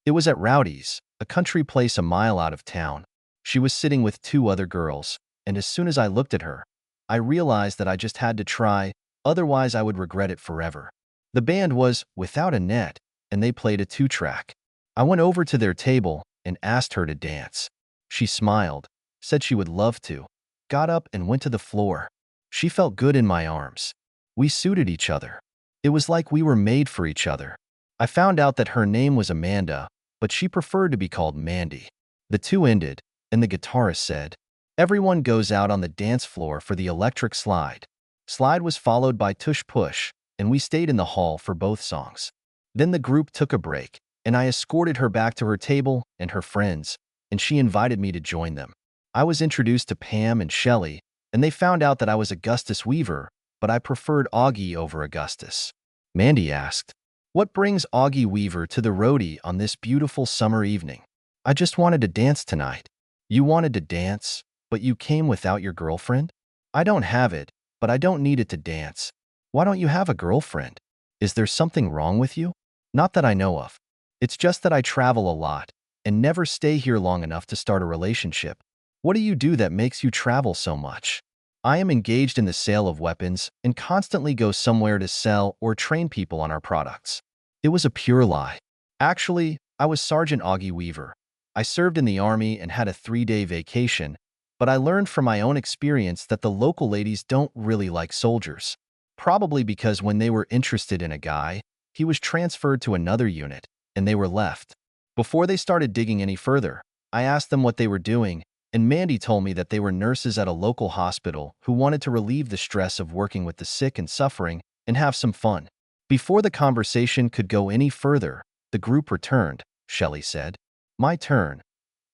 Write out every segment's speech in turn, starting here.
It was at Rowdy's, a country place a mile out of town. She was sitting with two other girls, and as soon as I looked at her, I realized that I just had to try, otherwise I would regret it forever. The band was Without a Net, and they played a two-track. I went over to their table and asked her to dance. She smiled, said she would love to, got up and went to the floor. She felt good in my arms. We suited each other. It was like we were made for each other. I found out that her name was Amanda, but she preferred to be called Mandy. The two ended, and the guitarist said, "Everyone goes out on the dance floor for the electric slide." Slide was followed by Tush Push, and we stayed in the hall for both songs. Then the group took a break, and I escorted her back to her table and her friends, and she invited me to join them. I was introduced to Pam and Shelley, and they found out that I was Augustus Weaver, but I preferred Augie over Augustus. Mandy asked, "What brings Augie Weaver to the roadie on this beautiful summer evening?" "I just wanted to dance tonight." "You wanted to dance, but you came without your girlfriend?" "I don't have it, but I don't need it to dance." "Why don't you have a girlfriend? Is there something wrong with you?" "Not that I know of. It's just that I travel a lot and never stay here long enough to start a relationship." "What do you do that makes you travel so much?" "I am engaged in the sale of weapons and constantly go somewhere to sell or train people on our products." It was a pure lie. Actually, I was Sergeant Augie Weaver. I served in the Army and had a 3-day vacation, but I learned from my own experience that the local ladies don't really like soldiers. Probably because when they were interested in a guy, he was transferred to another unit, and they were left. Before they started digging any further, I asked them what they were doing, and Mandy told me that they were nurses at a local hospital who wanted to relieve the stress of working with the sick and suffering and have some fun. Before the conversation could go any further, the group returned, Shelley said. "My turn."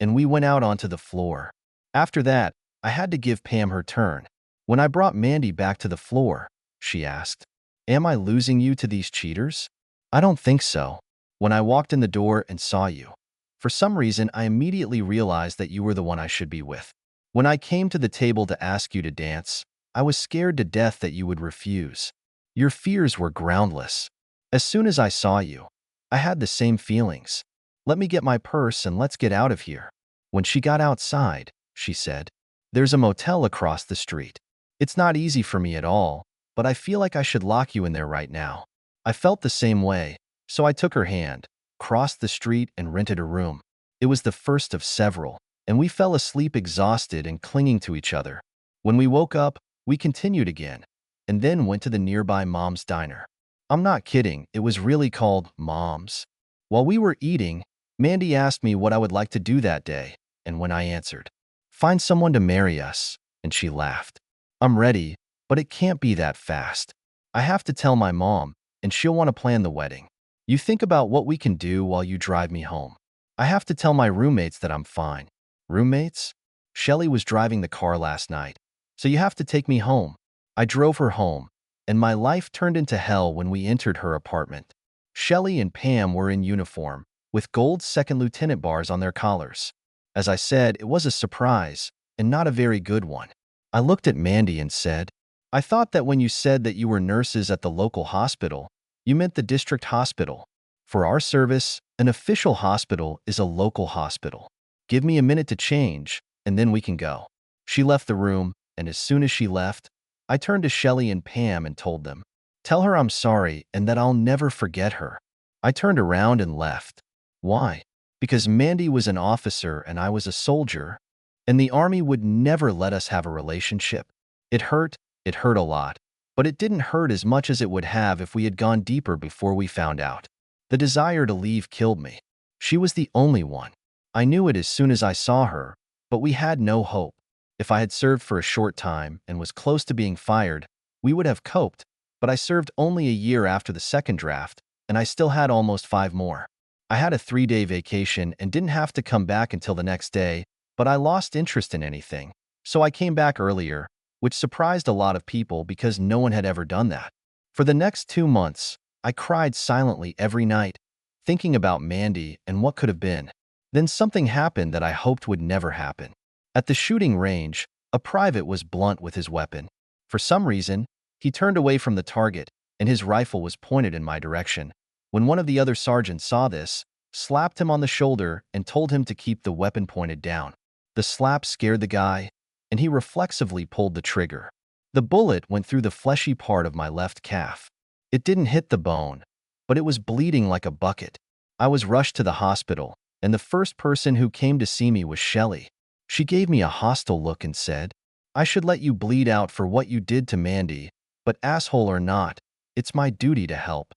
And we went out onto the floor. After that, I had to give Pam her turn. When I brought Mandy back to the floor, she asked, "Am I losing you to these cheaters?" "I don't think so. When I walked in the door and saw you, for some reason, I immediately realized that you were the one I should be with. When I came to the table to ask you to dance, I was scared to death that you would refuse. Your fears were groundless. As soon as I saw you, I had the same feelings. Let me get my purse and let's get out of here." When she got outside, she said, "There's a motel across the street. It's not easy for me at all, but I feel like I should lock you in there right now." I felt the same way, so I took her hand, crossed the street, and rented a room. It was the first of several, and we fell asleep exhausted and clinging to each other. When we woke up, we continued again, and then went to the nearby Mom's Diner. I'm not kidding, it was really called Mom's. While we were eating, Mandy asked me what I would like to do that day, and when I answered, "Find someone to marry us," and she laughed. "I'm ready, but it can't be that fast. I have to tell my mom, and she'll want to plan the wedding. You think about what we can do while you drive me home. I have to tell my roommates that I'm fine." "Roommates?" "Shelley was driving the car last night, so you have to take me home." I drove her home, and my life turned into hell when we entered her apartment. Shelley and Pam were in uniform, with gold second lieutenant bars on their collars. As I said, it was a surprise, and not a very good one. I looked at Mandy and said, "I thought that when you said that you were nurses at the local hospital, you meant the district hospital. For our service, an official hospital is a local hospital. Give me a minute to change, and then we can go." She left the room, and as soon as she left, I turned to Shelley and Pam and told them, "Tell her I'm sorry and that I'll never forget her." I turned around and left. Why? Because Mandy was an officer and I was a soldier, and the Army would never let us have a relationship. It hurt a lot. But it didn't hurt as much as it would have if we had gone deeper before we found out. The desire to leave killed me. She was the only one. I knew it as soon as I saw her, but we had no hope. If I had served for a short time and was close to being fired, we would have coped, but I served only a year after the second draft, and I still had almost 5 more. I had a 3-day vacation and didn't have to come back until the next day, but I lost interest in anything, so I came back earlier, which surprised a lot of people because no one had ever done that. For the next 2 months, I cried silently every night, thinking about Mandy and what could have been. Then something happened that I hoped would never happen. At the shooting range, a private was blunt with his weapon. For some reason, he turned away from the target, and his rifle was pointed in my direction. When one of the other sergeants saw this, slapped him on the shoulder, and told him to keep the weapon pointed down. The slap scared the guy, and he reflexively pulled the trigger. The bullet went through the fleshy part of my left calf. It didn't hit the bone, but it was bleeding like a bucket. I was rushed to the hospital, and the first person who came to see me was Shelley. She gave me a hostile look and said, "I should let you bleed out for what you did to Mandy, but asshole or not, it's my duty to help."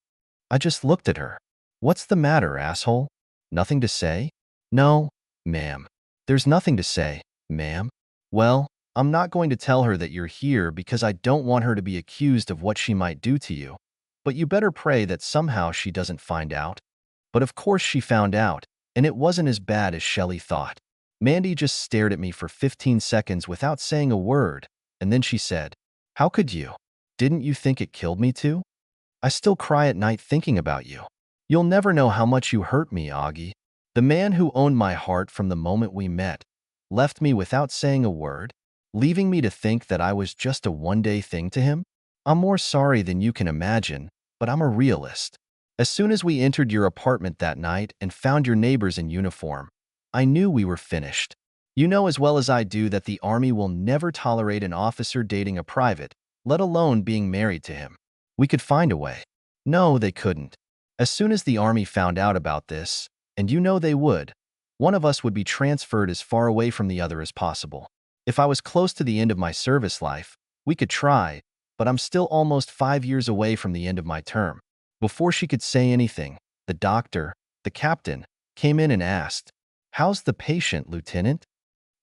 I just looked at her. "What's the matter, asshole? Nothing to say?" "No, ma'am. There's nothing to say, ma'am." "Well, I'm not going to tell her that you're here because I don't want her to be accused of what she might do to you. But you better pray that somehow she doesn't find out." But of course she found out, and it wasn't as bad as Shelley thought. Mandy just stared at me for 15 seconds without saying a word, and then she said, "How could you? Didn't you think it killed me too? I still cry at night thinking about you. You'll never know how much you hurt me, Augie." The man who owned my heart from the moment we met left me without saying a word, leaving me to think that I was just a one-day thing to him. I'm more sorry than you can imagine, but I'm a realist. As soon as we entered your apartment that night and found your neighbors in uniform, I knew we were finished. You know as well as I do that the Army will never tolerate an officer dating a private, let alone being married to him. We could find a way. No, they couldn't. As soon as the Army found out about this, and you know they would, one of us would be transferred as far away from the other as possible. If I was close to the end of my service life, we could try, but I'm still almost 5 years away from the end of my term. Before she could say anything, the doctor, the captain, came in and asked, "How's the patient, Lieutenant?"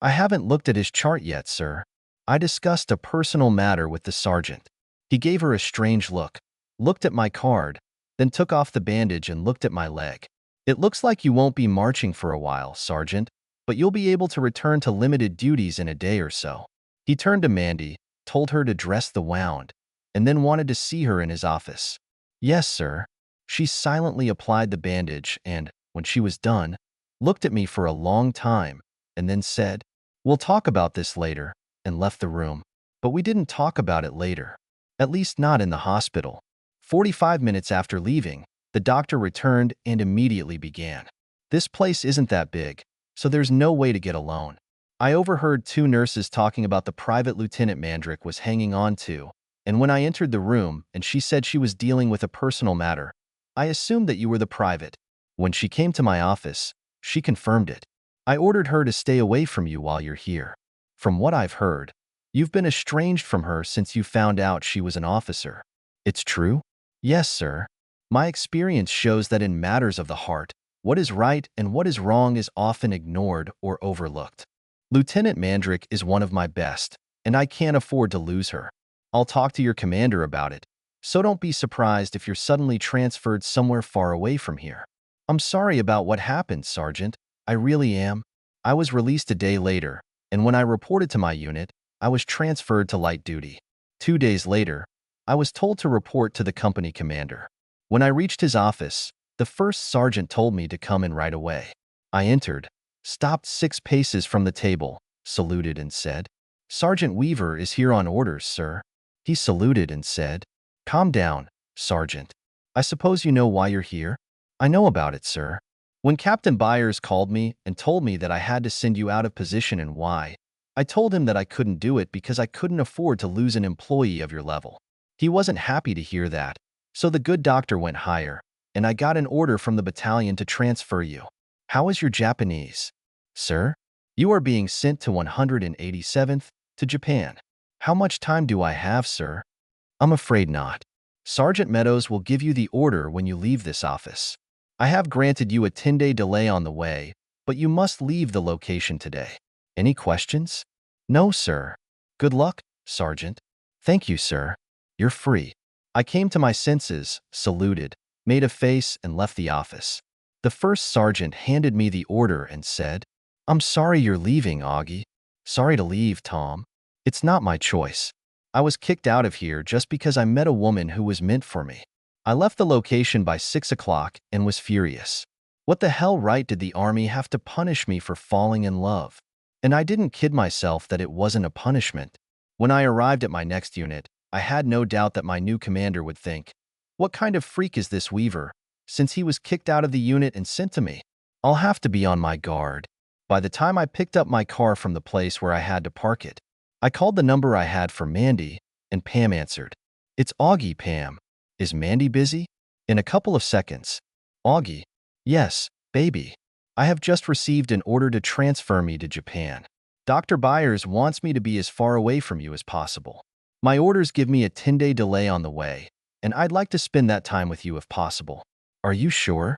"I haven't looked at his chart yet, sir. I discussed a personal matter with the sergeant." He gave her a strange look, looked at my card, then took off the bandage and looked at my leg. "It looks like you won't be marching for a while, Sergeant, but you'll be able to return to limited duties in a day or so." He turned to Mandy, told her to dress the wound, and then wanted to see her in his office. "Yes, sir." She silently applied the bandage and, when she was done, looked at me for a long time and then said, "We'll talk about this later," and left the room. But we didn't talk about it later. At least not in the hospital. 45 minutes after leaving, the doctor returned and immediately began. "This place isn't that big, so there's no way to get a loan. I overheard 2 nurses talking about the private Lieutenant Mandrick was hanging on to, and when I entered the room and she said she was dealing with a personal matter, I assumed that you were the private. When she came to my office, she confirmed it. I ordered her to stay away from you while you're here. From what I've heard, you've been estranged from her since you found out she was an officer. It's true?" "Yes, sir. My experience shows that in matters of the heart, what is right and what is wrong is often ignored or overlooked. Lieutenant Mandrick is one of my best, and I can't afford to lose her. I'll talk to your commander about it, so don't be surprised if you're suddenly transferred somewhere far away from here." "I'm sorry about what happened, Sergeant. I really am." I was released a day later, and when I reported to my unit, I was transferred to light duty. 2 days later, I was told to report to the company commander. When I reached his office, the first sergeant told me to come in right away. I entered, stopped 6 paces from the table, saluted and said, "Sergeant Weaver is here on orders, sir." He saluted and said, "Calm down, Sergeant. I suppose you know why you're here?" "I know about it, sir. When Captain Byers called me and told me that I had to send you out of position and why, I told him that I couldn't do it because I couldn't afford to lose an employee of your level. He wasn't happy to hear that, so the good doctor went higher, and I got an order from the battalion to transfer you. How is your Japanese?" "Sir, you are being sent to 187th, to Japan." "How much time do I have, sir?" "I'm afraid not. Sergeant Meadows will give you the order when you leave this office. I have granted you a 10-day delay on the way, but you must leave the location today. Any questions?" "No, sir." "Good luck, Sergeant." "Thank you, sir. You're free." I came to my senses, saluted, made a face, and left the office. The first sergeant handed me the order and said, "I'm sorry you're leaving, Augie." "Sorry to leave, Tom. It's not my choice. I was kicked out of here just because I met a woman who was meant for me." I left the location by 6 o'clock and was furious. What the hell right did the Army have to punish me for falling in love? And I didn't kid myself that it wasn't a punishment. When I arrived at my next unit, I had no doubt that my new commander would think, "What kind of freak is this Weaver?" since he was kicked out of the unit and sent to me. I'll have to be on my guard. By the time I picked up my car from the place where I had to park it, I called the number I had for Mandy, and Pam answered. It's Augie, Pam. Is Mandy busy? In a couple of seconds. Augie. Yes, baby. I have just received an order to transfer me to Japan. Dr. Byers wants me to be as far away from you as possible. My orders give me a 10-day delay on the way, and I'd like to spend that time with you if possible. Are you sure?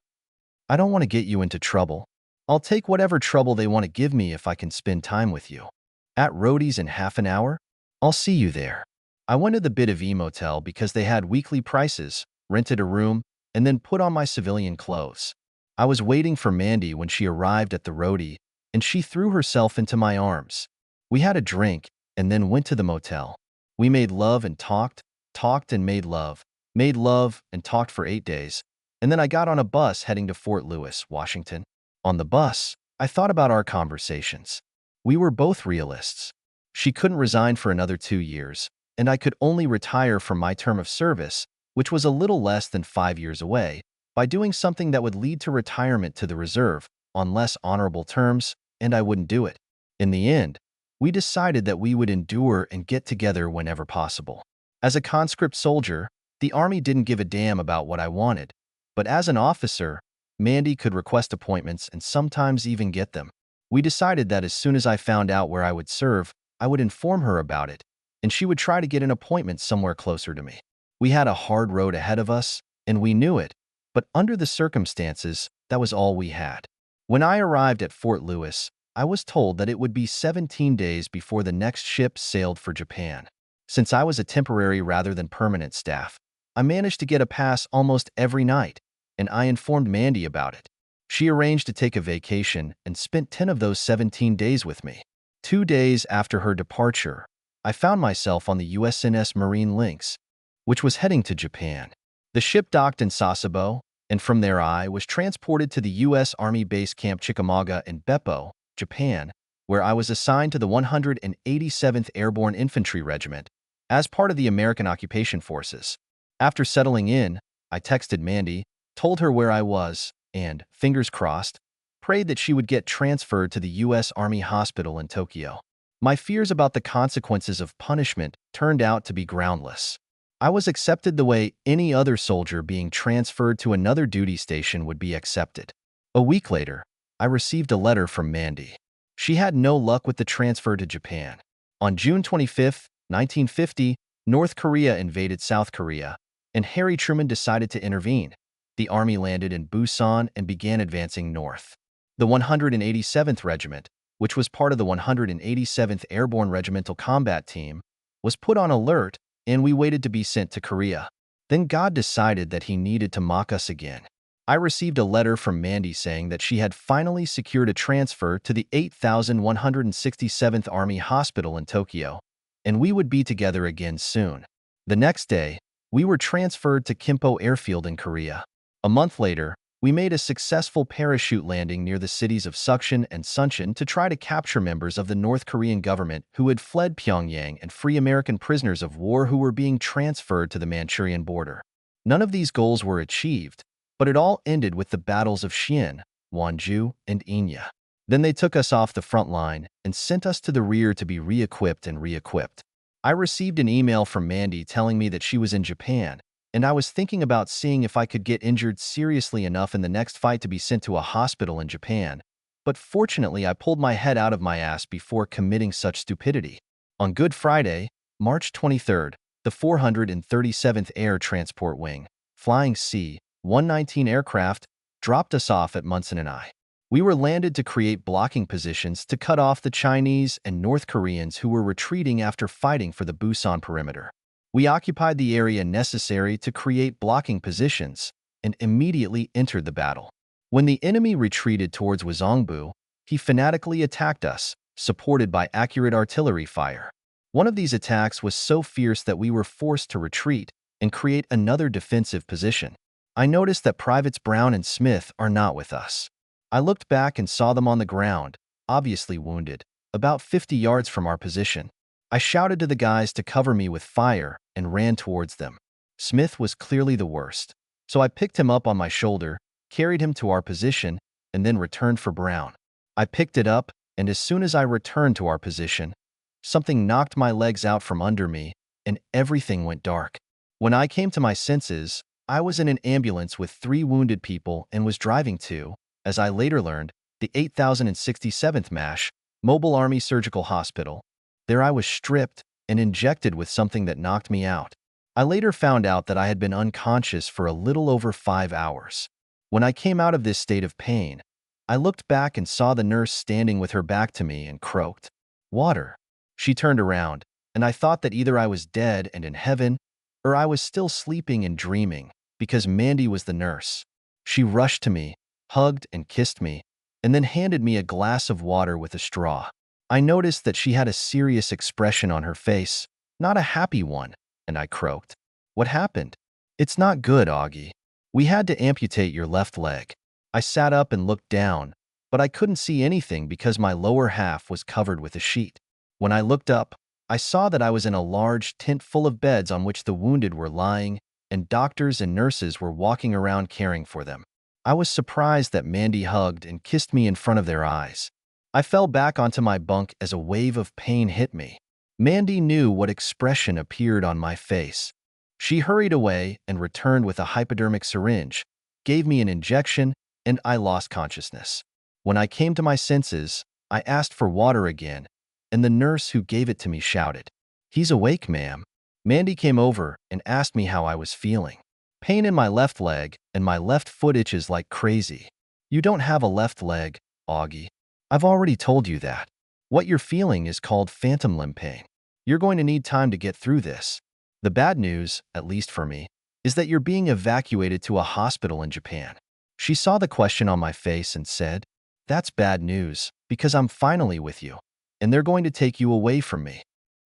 I don't want to get you into trouble. I'll take whatever trouble they want to give me if I can spend time with you. At Roadie's in half an hour? I'll see you there. I went to the Bit of E motel because they had weekly prices, rented a room, and then put on my civilian clothes. I was waiting for Mandy when she arrived at the Roadie, and she threw herself into my arms. We had a drink, and then went to the motel. We made love and talked, talked and made love and talked for 8 days, and then I got on a bus heading to Fort Lewis, Washington. On the bus, I thought about our conversations. We were both realists. She couldn't resign for another 2 years, and I could only retire from my term of service, which was a little less than 5 years away, by doing something that would lead to retirement to the reserve on less honorable terms, and I wouldn't do it. In the end, we decided that we would endure and get together whenever possible. As a conscript soldier, the Army didn't give a damn about what I wanted, but as an officer, Mandy could request appointments and sometimes even get them. We decided that as soon as I found out where I would serve, I would inform her about it, and she would try to get an appointment somewhere closer to me. We had a hard road ahead of us, and we knew it, but under the circumstances, that was all we had. When I arrived at Fort Lewis, I was told that it would be 17 days before the next ship sailed for Japan. Since I was a temporary rather than permanent staff, I managed to get a pass almost every night, and I informed Mandy about it. She arranged to take a vacation and spent 10 of those 17 days with me. 2 days after her departure, I found myself on the USNS Marine Lynx, which was heading to Japan. The ship docked in Sasebo, and from there I was transported to the U.S. Army Base Camp Chickamauga in Beppo, Japan, where I was assigned to the 187th Airborne Infantry Regiment as part of the American Occupation Forces. After settling in, I texted Mandy, told her where I was, and, fingers crossed, prayed that she would get transferred to the U.S. Army Hospital in Tokyo. My fears about the consequences of punishment turned out to be groundless. I was accepted the way any other soldier being transferred to another duty station would be accepted. A week later, I received a letter from Mandy. She had no luck with the transfer to Japan. On June 25, 1950, North Korea invaded South Korea, and Harry Truman decided to intervene. The Army landed in Busan and began advancing north. The 187th Regiment, which was part of the 187th Airborne Regimental Combat Team, was put on alert, and we waited to be sent to Korea. Then God decided that he needed to mock us again. I received a letter from Mandy saying that she had finally secured a transfer to the 8167th Army Hospital in Tokyo, and we would be together again soon. The next day, we were transferred to Kimpo Airfield in Korea. A month later, we made a successful parachute landing near the cities of Sucheon and Suncheon to try to capture members of the North Korean government who had fled Pyongyang and free American prisoners of war who were being transferred to the Manchurian border. None of these goals were achieved, but it all ended with the battles of Xi'an, Wonju, and Inya. Then they took us off the front line and sent us to the rear to be re-equipped and re-equipped. I received an email from Mandy telling me that she was in Japan, and I was thinking about seeing if I could get injured seriously enough in the next fight to be sent to a hospital in Japan, but fortunately I pulled my head out of my ass before committing such stupidity. On Good Friday, March 23rd, the 437th Air Transport Wing, flying C-119 aircraft, dropped us off at Munson and I. We were landed to create blocking positions to cut off the Chinese and North Koreans who were retreating after fighting for the Busan perimeter. We occupied the area necessary to create blocking positions and immediately entered the battle. When the enemy retreated towards Wazongbu, he fanatically attacked us, supported by accurate artillery fire. One of these attacks was so fierce that we were forced to retreat and create another defensive position. I noticed that Privates Brown and Smith are not with us. I looked back and saw them on the ground, obviously wounded, about 50 yards from our position. I shouted to the guys to cover me with fire and ran towards them. Smith was clearly the worst, so I picked him up on my shoulder, carried him to our position, and then returned for brown. I picked it up, and as soon as I returned to our position, something knocked my legs out from under me, and everything went dark. When I came to my senses, I was in an ambulance with 3 wounded people and was driving to, as I later learned, the 8067th MASH, Mobile Army Surgical Hospital. There I was stripped and injected with something that knocked me out. I later found out that I had been unconscious for a little over 5 hours. When I came out of this state of pain, I looked back and saw the nurse standing with her back to me and croaked, "Water." She turned around, and I thought that either I was dead and in heaven, or I was still sleeping and dreaming, because Mandy was the nurse. She rushed to me, hugged and kissed me, and then handed me a glass of water with a straw. I noticed that she had a serious expression on her face, not a happy one, and I croaked, "What happened?" "It's not good, Augie. We had to amputate your left leg." I sat up and looked down, but I couldn't see anything because my lower half was covered with a sheet. When I looked up, I saw that I was in a large tent full of beds on which the wounded were lying, and doctors and nurses were walking around caring for them. I was surprised that Mandy hugged and kissed me in front of their eyes. I fell back onto my bunk as a wave of pain hit me. Mandy knew what expression appeared on my face. She hurried away and returned with a hypodermic syringe, gave me an injection, and I lost consciousness. When I came to my senses, I asked for water again, and the nurse who gave it to me shouted, "He's awake, ma'am." Mandy came over and asked me how I was feeling. "Pain in my left leg, and my left foot itches like crazy." "You don't have a left leg, Augie. I've already told you that. What you're feeling is called phantom limb pain. You're going to need time to get through this. The bad news, at least for me, is that you're being evacuated to a hospital in Japan." She saw the question on my face and said, "That's bad news, because I'm finally with you, and they're going to take you away from me.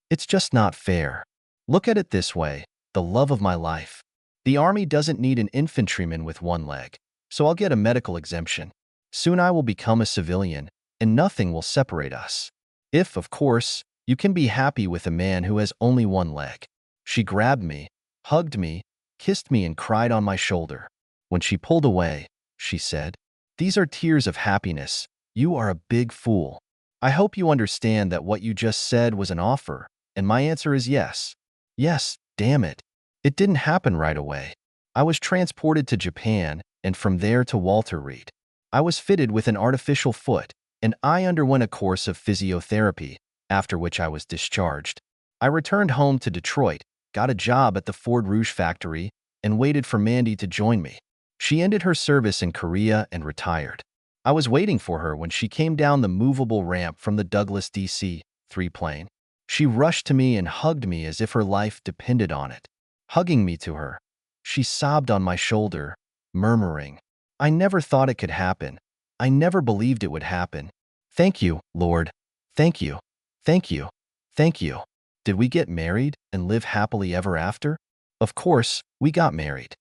It's just not fair. Look at it this way, the love of my life. The Army doesn't need an infantryman with one leg, so I'll get a medical exemption. Soon I will become a civilian, and nothing will separate us. If, of course, you can be happy with a man who has only one leg." She grabbed me, hugged me, kissed me, and cried on my shoulder. When she pulled away, she said, "These are tears of happiness. You are a big fool. I hope you understand that what you just said was an offer, and my answer is yes. Yes, damn it. It didn't happen right away. I was transported to Japan, and from there to Walter Reed. I was fitted with an artificial foot, and I underwent a course of physiotherapy, after which I was discharged. I returned home to Detroit, got a job at the Ford Rouge factory, and waited for Mandy to join me. She ended her service in Korea and retired. I was waiting for her when she came down the movable ramp from the Douglas DC-3 plane. She rushed to me and hugged me as if her life depended on it. Hugging me to her, she sobbed on my shoulder, murmuring, "I never thought it could happen. I never believed it would happen. Thank you, Lord. Thank you. Thank you. Thank you." Did we get married and live happily ever after? Of course, we got married.